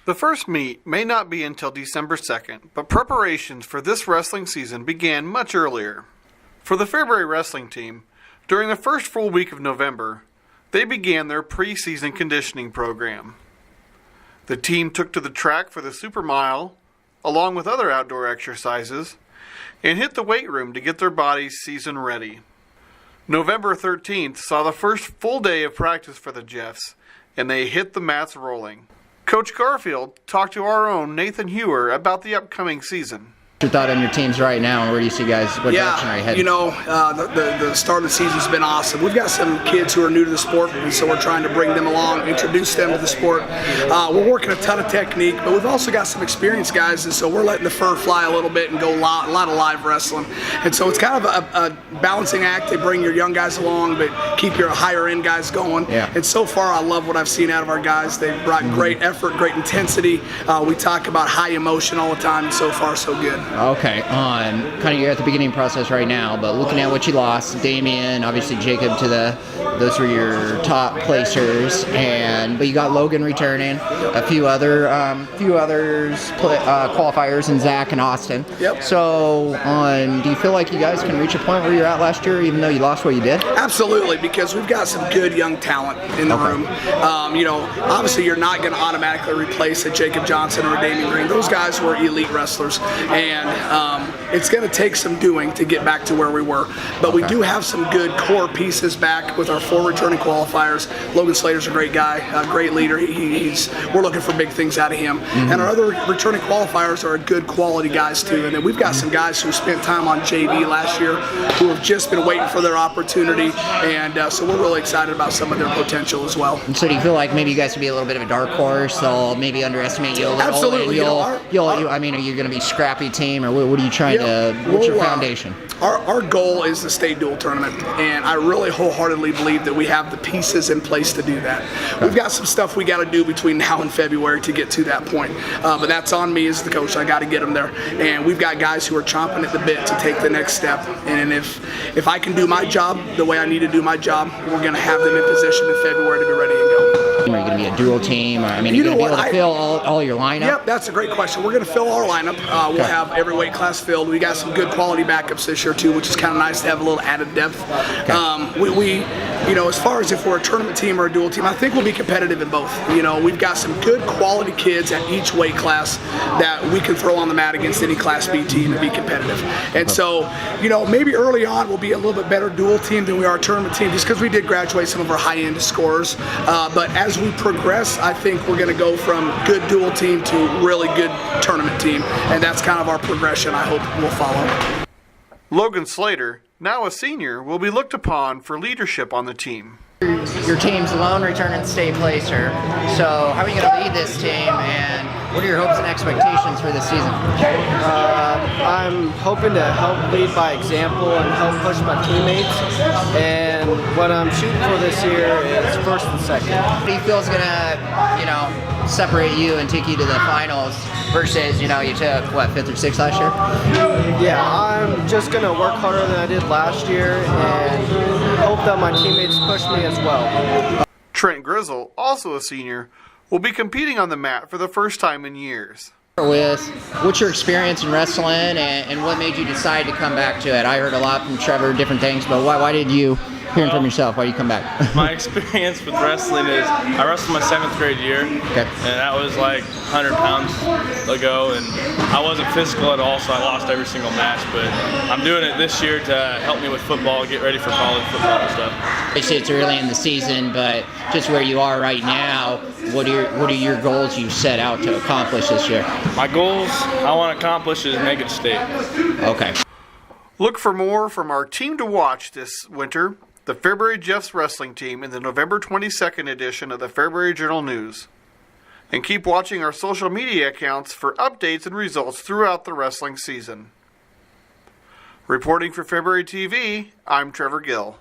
The first meet may not be until December 2nd, but preparations for this wrestling season began much earlier. For the Fairbury wrestling team, during the first full week of November, they began their preseason conditioning program. The team took to the track for the Super Mile, along with other outdoor exercises, and hit the weight room to get their bodies season ready. November 13th saw the first full day of practice for the Jeffs, and they hit the mats rolling. Coach Garfield talked to our own Nathan Hewer about the upcoming season. What's your thought on your teams right now, and where do you see guys, what direction are you heading? The start of the season's been awesome. We've got some kids who are new to the sport, and so we're trying to bring them along, introduce them to the sport. We're working a ton of technique, but we've also got some experienced guys, and so we're letting the fur fly a little bit and go a lot of live wrestling. And so it's kind of a balancing act to bring your young guys along, but keep your higher end guys going. Yeah. And so far, I love what I've seen out of our guys. They've brought great effort, great intensity. We talk about high emotion all the time, and so far, so good. Okay, kind of you're at the beginning process right now, but looking at what you lost, Damien, obviously Jacob those were your top placers, but you got Logan returning, a few others qualifiers, and Zach and Austin. Yep. So, do you feel like you guys can reach a point where you're at last year, even though you lost what you did? Absolutely, because we've got some good young talent in the room. Obviously you're not going to automatically replace a Jacob Johnson or a Damien Green. Those guys were elite wrestlers, and it's going to take some doing to get back to where we were. But we do have some good core pieces back with our 4 returning qualifiers. Logan Slater's a great guy, a great leader. We're looking for big things out of him. Mm-hmm. And our other returning qualifiers are good quality guys too. And then we've got some guys who spent time on JV last year who have just been waiting for their opportunity. And so we're really excited about some of their potential as well. And so do you feel like maybe you guys could be a little bit of a dark horse? They'll maybe underestimate you a little. Absolutely. Are you going to be a scrappy team, or what are you trying to, what's your foundation? Our goal is the state dual tournament, and I really wholeheartedly believe that we have the pieces in place to do that. We've got some stuff we got to do between now and February to get to that point, but that's on me as the coach. I got to get them there, and we've got guys who are chomping at the bit to take the next step. And if I can do my job the way I need to do my job, we're going to have them in position in February to be ready to go. Are you going to be a dual team? Are you going to be able to fill all your lineup? Yep, that's a great question. We're going to fill our lineup. We'll have every weight class filled. We got some good quality backups this year too, which is kind of nice to have a little added depth. Okay. As far as if we're a tournament team or a dual team, I think we'll be competitive in both. We've got some good quality kids at each weight class that we can throw on the mat against any Class B team and be competitive. And so, maybe early on we'll be a little bit better dual team than we are a tournament team, just because we did graduate some of our high-end scorers. But as we progress, I think we're going to go from good dual team to really good tournament team, and that's kind of our progression I hope we'll follow. Logan Slater, now a senior, will be looked upon for leadership on the team. Your team's lone returning state placer, so how are you going to lead this team, and what are your hopes and expectations for this season? I'm hoping to help lead by example and help push my teammates, and what I'm shooting for this year is first and second. What do you feel is going to, separate you and take you to the finals versus, you took, 5th or 6th last year? Yeah, I'm just going to work harder than I did last year and hope that my teammates push me as well. Trent Grizzle, also a senior, will be competing on the mat for the first time in years. What's your experience in wrestling, and what made you decide to come back to it? I heard a lot from Trevor, different things, but why did you, hearing from yourself, why did you come back? My experience with wrestling is I wrestled my 7th grade year, and that was like 100 pounds ago, and I wasn't physical at all, so I lost every single match, but I'm doing it this year to help me with football, get ready for college football and stuff. Obviously it's early in the season, but just where you are right now, what are your goals you set out to accomplish this year? My goals I want to accomplish is make it state. Okay. Look for more from our team to watch this winter, the Fairbury Jeffs Wrestling team, in the November 22nd edition of the Fairbury Journal News. And keep watching our social media accounts for updates and results throughout the wrestling season. Reporting for Fairbury TV, I'm Trevor Gill.